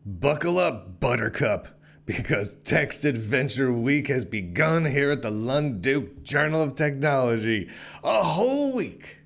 Buckle up, Buttercup, because Text Adventure Week has begun here at the Lunduke Journal of Technology. A whole week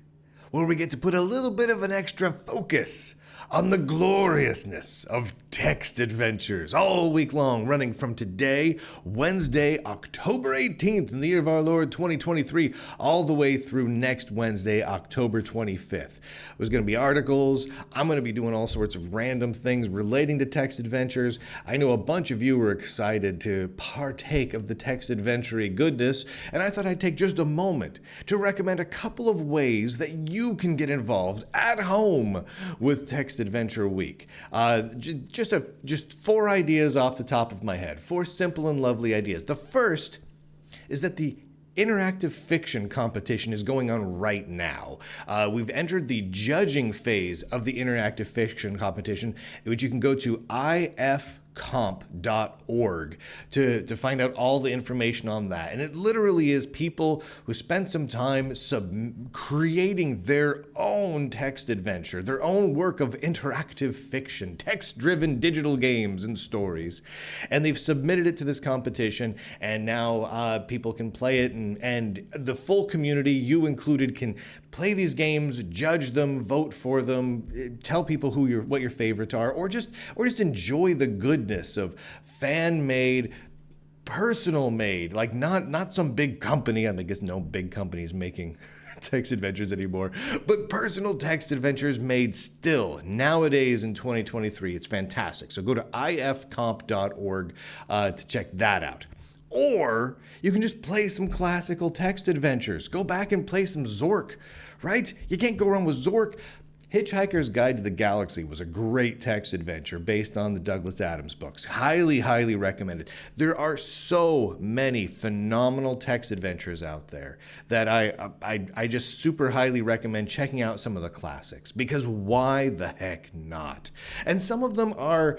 where we get to put a little bit of an extra focus on the gloriousness of text adventures all week long, running from today, Wednesday, October 18th, in the year of our Lord 2023, all the way through next Wednesday, October 25th. There's going to be articles. I'm going to be doing all sorts of random things relating to text adventures. I know a bunch of you were excited to partake of the text adventure goodness, and I thought I'd take just a moment to recommend a couple of ways that you can get involved at home with Text Adventure Week. Just 4 ideas off the top of my head. 4 simple and lovely ideas. The first is that the interactive fiction competition is going on right now. We've entered the judging phase of the interactive fiction competition, which you can go to ifcomp.org to find out all the information on that. And it literally is people who spend some time creating their own text adventure, their own work of interactive fiction, text-driven digital games and stories. And they've submitted it to this competition, and now people can play it, and the full community, you included, can play these games, judge them, vote for them, tell people what your favorites are, or just enjoy the goodness of fan-made, personal-made, like not some big company. I guess no big companies making text adventures anymore, but personal text adventures made still nowadays in 2023. It's fantastic. So go to ifcomp.org to check that out. Or you can just play some classical text adventures. Go back and play some Zork, right? You can't go wrong with Zork. Hitchhiker's Guide to the Galaxy was a great text adventure based on the Douglas Adams books. Highly, highly recommended. There are so many phenomenal text adventures out there that I just super highly recommend checking out some of the classics, because why the heck not? And some of them are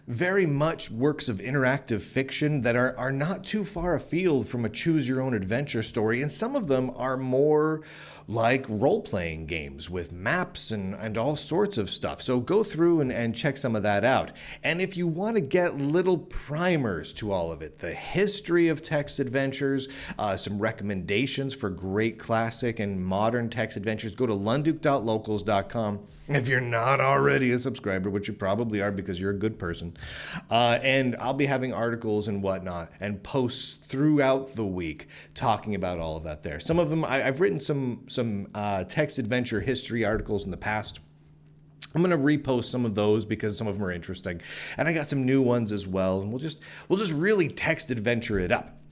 very much works of interactive fiction that are not too far afield from a choose-your-own-adventure story, and some of them are more like role-playing games with maps and all sorts of stuff. So go through and check some of that out. And if you want to get little primers to all of it, the history of text adventures, some recommendations for great classic and modern text adventures, go to lunduke.locals.com. If you're not already a subscriber, which you probably are because you're a good person, and I'll be having articles and whatnot and posts throughout the week talking about all of that there. Some of them, I've written some text adventure history articles in the past. I'm going to repost some of those because some of them are interesting, and I got some new ones as well, and we'll just really text adventure it up.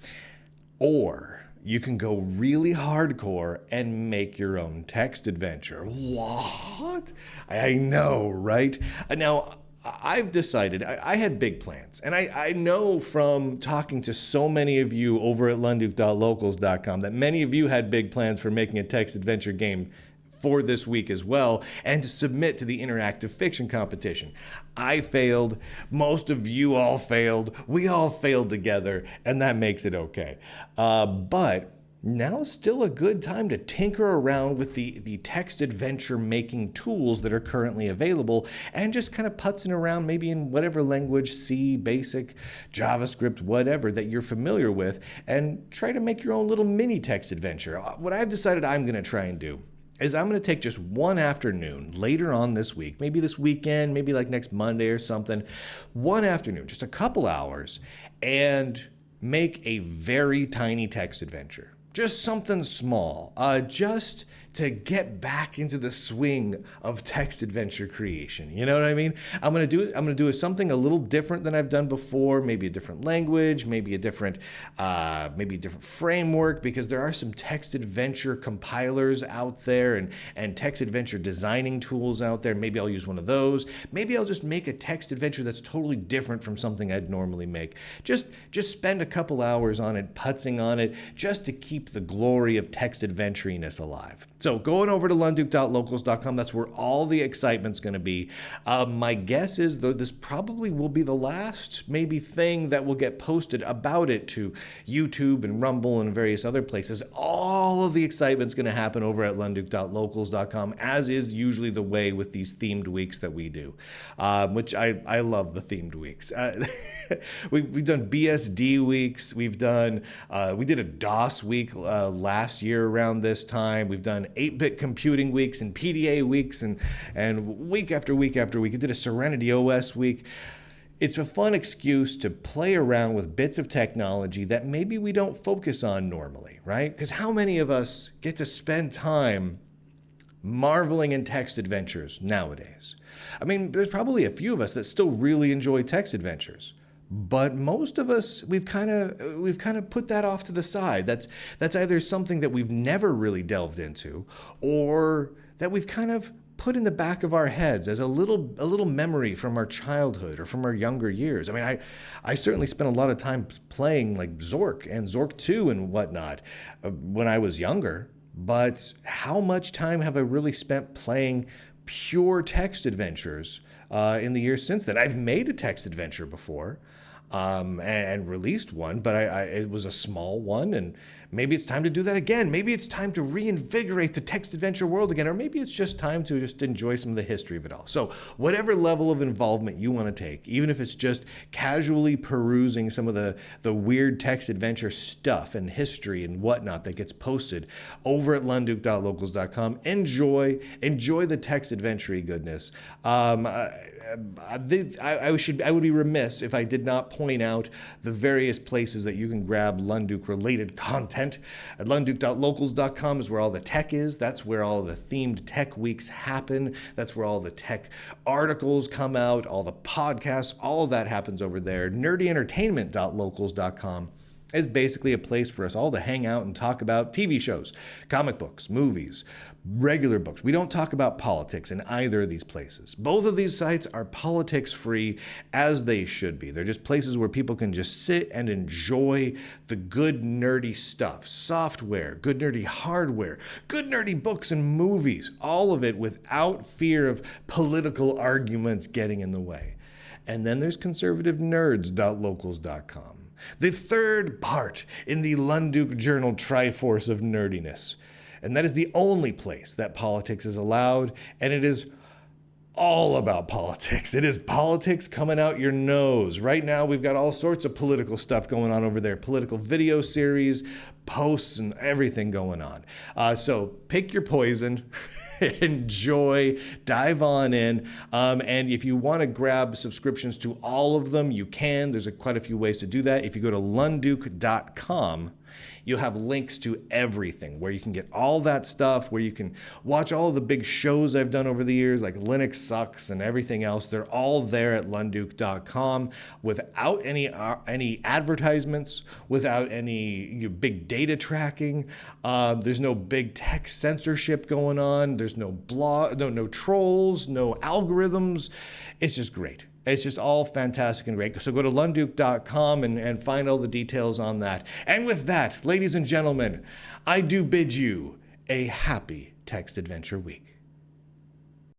Or you can go really hardcore and make your own text adventure. What? I know, right? Now, I've decided, I had big plans, and I know from talking to so many of you over at lunduke.locals.com that many of you had big plans for making a text adventure game for this week as well, and to submit to the interactive fiction competition. I failed. Most of you all failed. We all failed together, and that makes it okay. But now is still a good time to tinker around with the text adventure making tools that are currently available, and just kind of putzing around maybe in whatever language, C, Basic, JavaScript, whatever that you're familiar with, and try to make your own little mini text adventure. What I've decided I'm going to try and do is I'm going to take just one afternoon later on this week, maybe this weekend, maybe like next Monday or something, one afternoon, just a couple hours, and make a very tiny text adventure. Just something small, just to get back into the swing of text adventure creation. You know what I mean? I'm gonna do something a little different than I've done before. Maybe a different language, maybe a different framework, because there are some text adventure compilers out there and text adventure designing tools out there. Maybe I'll use one of those. Maybe I'll just make a text adventure that's totally different from something I'd normally make. Just spend a couple hours on it, putzing on it, just to keep the glory of text adventuriness alive. So going over to lunduke.locals.com, that's where all the excitement's going to be. My guess is, though, this probably will be the last maybe thing that will get posted about it to YouTube and Rumble and various other places. All of the excitement's going to happen over at lunduke.locals.com, as is usually the way with these themed weeks that we do, which I love the themed weeks. We've done BSD weeks. We did a DOS week last year around this time. We've done 8-bit computing weeks and PDA weeks and week after week after week. We did a Serenity OS week. It's a fun excuse to play around with bits of technology that maybe we don't focus on normally, right? Because how many of us get to spend time marveling in text adventures nowadays? I mean, there's probably a few of us that still really enjoy text adventures. But most of us, we've kind of put that off to the side. That's either something that we've never really delved into, or that we've kind of put in the back of our heads as a little memory from our childhood or from our younger years. I mean, I certainly spent a lot of time playing like Zork and Zork 2 and whatnot when I was younger. But how much time have I really spent playing pure text adventures in the years since then? I've made a text adventure before. And released one, but it was a small one, and maybe it's time to do that again. Maybe it's time to reinvigorate the text adventure world again, or maybe it's just time to just enjoy some of the history of it all. So whatever level of involvement you want to take, even if it's just casually perusing some of the weird text adventure stuff and history and whatnot that gets posted over at lunduke.locals.com, enjoy the text adventure goodness. I would be remiss if I did not point out the various places that you can grab Lunduke related content. At lunduke.locals.com is where all the tech is. That's where all the themed tech weeks happen. That's where all the tech articles come out, all the podcasts, all of that happens over there. Nerdyentertainment.locals.com is basically a place for us all to hang out and talk about TV shows, comic books, movies, regular books. We don't talk about politics in either of these places. Both of these sites are politics free, as they should be. They're just places where people can just sit and enjoy the good nerdy stuff, software, good nerdy hardware, good nerdy books and movies, all of it without fear of political arguments getting in the way. And then there's conservativenerds.locals.com. The third part in the Lunduke Journal Triforce of nerdiness. And that is the only place that politics is allowed, and it is all about politics. It is politics coming out your nose. Right now, we've got all sorts of political stuff going on over there. Political video series, posts, and everything going on. So pick your poison, enjoy, dive on in. And if you want to grab subscriptions to all of them, you can. There's quite a few ways to do that. If you go to lunduke.com, you'll have links to everything where you can get all that stuff, where you can watch all of the big shows I've done over the years, like Linux Sucks and everything else. They're all there at lunduke.com without any advertisements, without any big data tracking. There's no big tech censorship going on. There's no no trolls, no algorithms. It's just great. It's just all fantastic and great. So go to lunduke.com and find all the details on that. And with that, ladies and gentlemen, I do bid you a happy text adventure week.